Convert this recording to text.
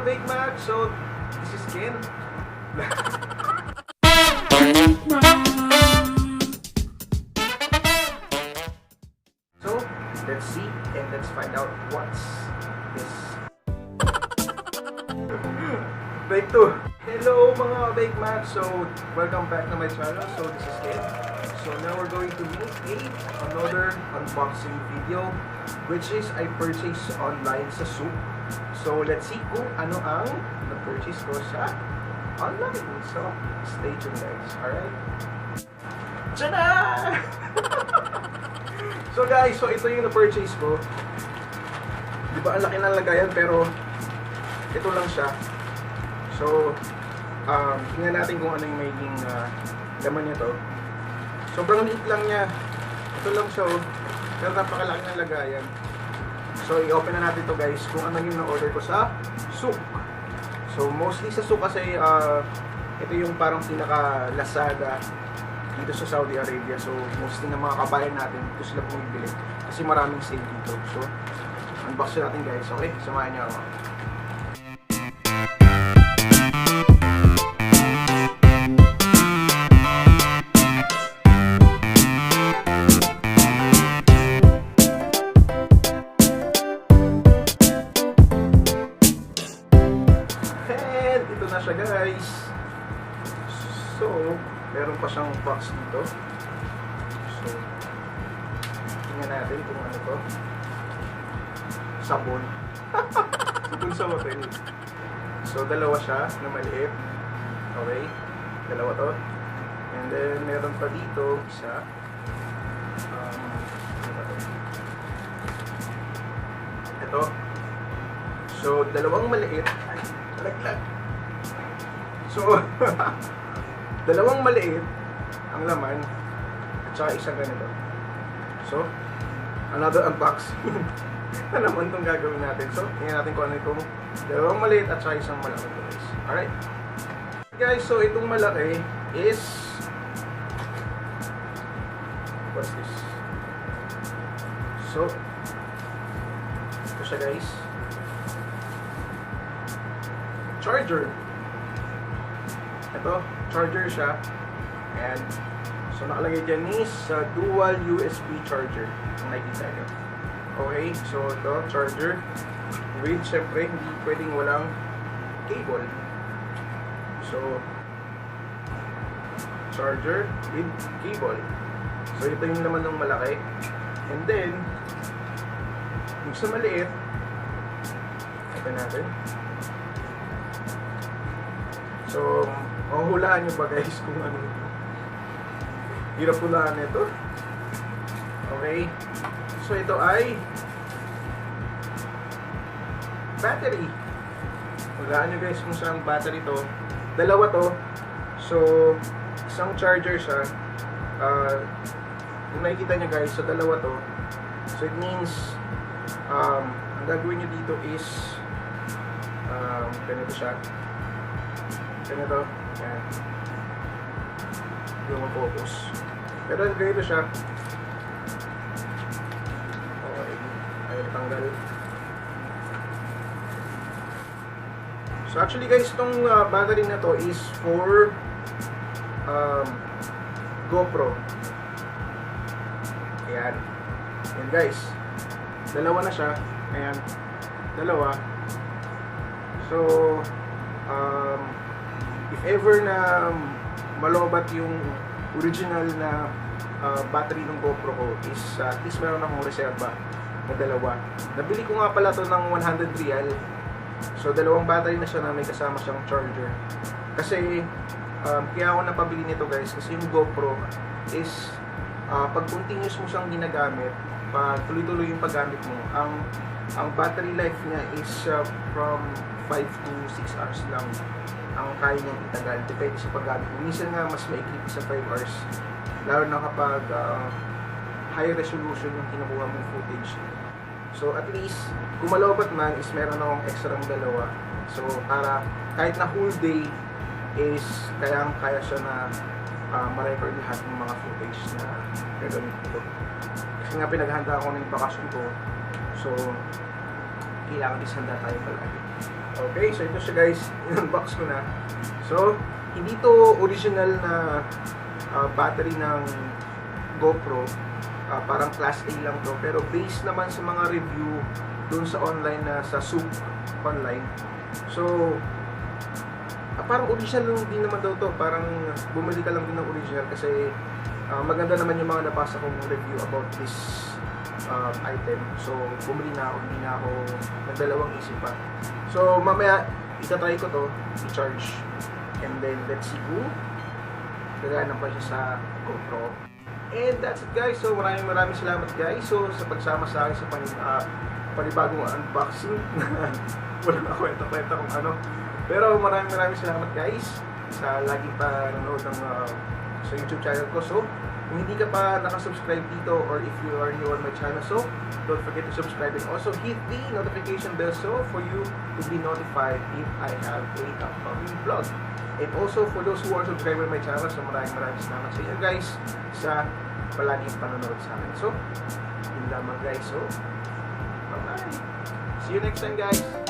Big Mac. So, this is Ken. So, let's see and let's find out what's this. Take 2. Hello mga Big Mac. So, welcome back to my channel. So, this is Ken. So, now we're going to make another unboxing video, which is I purchased online sa Souq. So, let's see kung ano ang na-purchase ko sa online. So, stay tuned guys. Alright? Tada! So guys, so ito yung na-purchase ko. Di ba ang laki ng lagayan, pero ito lang siya. So, tingnan natin kung ano yung magiging laman niya to. Sobrang liit lang niya. Ito lang siya, oh. Pero napakalaki ng lagayan. So, i-open na natin to guys kung ano yung na-order ko sa Souq. So, mostly sa Souq kasi ito yung parang pinaka-Lazada dito sa Saudi Arabia. So, mostly ng mga kabayan natin dito sila bumibili kasi maraming sale dito. So, unbox natin guys. Okay? Samahan niyo ako. And ito na siya guys. So, meron pa siyang box dito. So, tingnan natin kung ano to. Sabon. Sabon sa hotel. So, dalawa siya na maliit. Okay. Dalawa to. And then, meron pa dito isa. Ano ba to? Ito. So, dalawang maliit. Ay, talaglag. So, dalawang maliit ang laman at saka isang ganito. So, another unboxing na naman itong gagawin natin. So, tingnan natin kung ano itong dalawang maliit at saka isang malaki guys. Alright? Guys, so itong malaki is what's this? So, ito siya guys. Charger. Ito, charger siya. And, so nakalagay dyan is dual USB charger. Ang nakikita nyo. Okay, so ito, charger. With, syempre, hindi pwedeng walang cable. So, charger with cable. So, ito yung naman ng malaki. And then, yung sa maliit, ito natin. So, mahuhulaan nyo ba guys kung ano? Hirap hulaan nito. Okay. So, ito ay battery. Hulaan nyo guys kung saan battery to. Dalawa to. So, isang charger siya. Kung nakikita nyo guys, so dalawa to. So, it means ang gagawin nyo dito is ganito siya. Ganito. Yan. Yung focus. Pero ganito siya. Okay. Ayaw tanggal. So actually guys, itong battery na to is for Gopro. Ayan. Ayan guys. Dalawa na siya. Ayan. Dalawa. So, if ever na malobat yung original na battery ng GoPro ko is at least meron akong reserva na dalawa. Nabili ko nga pala to ng 100 real. So dalawang battery na siya na may kasama siyang charger. Kasi kaya ako napabili nito guys kasi yung GoPro is pag continuous mo siyang ginagamit, pag tuloy-tuloy yung paggamit mo, ang battery life niya is from 5 to 6 hours lang ang kaya niyang itagal. Depende sa paggamit mo. Minsan nga mas maikli sa 5 hours. Lalo na kapag high resolution yung kinukuha mong footage. So at least, kung malobat man is meron akong extra ng dalawa. So para kahit na whole day is kaya siya na ma-record lahat ng mga footage na gagamit ko. Kasi nga pinaghanda ako ng bakasyon ko. So kailangan is handa tayo palagi. Okay, so ito siya guys, in-unbox ko na. So, hindi to original na battery ng GoPro. Parang class A lang to, pero based naman sa mga review doon sa online na sa Souq online. So, parang original lang din naman daw to. Parang bumili ka lang din ng original kasi maganda naman yung mga nabasa kong review about this item. So, bumili na ako, hindi na ako nagdalawang isip pa. So, mamaya, itatry ko to, i-charge. And then, let's see kung gagana pa siya sa GoPro. And that's it guys. So, maraming salamat guys. So, sa pagsama sa akin sa panibagong unboxing. Wala na kwenta-kwenta kung ano. Pero maraming salamat guys sa laging panonood ng sa YouTube channel ko. So, kung hindi ka pa nakasubscribe dito or if you are new on my channel, so don't forget to subscribe and also hit the notification bell so for you to be notified if I have a upcoming vlog. And also for those who are subscribed on my channel, so maraming salamat sa inyo guys sa palaging panonood sa akin. So, yun lamang guys. So, bye-bye. See you next time guys.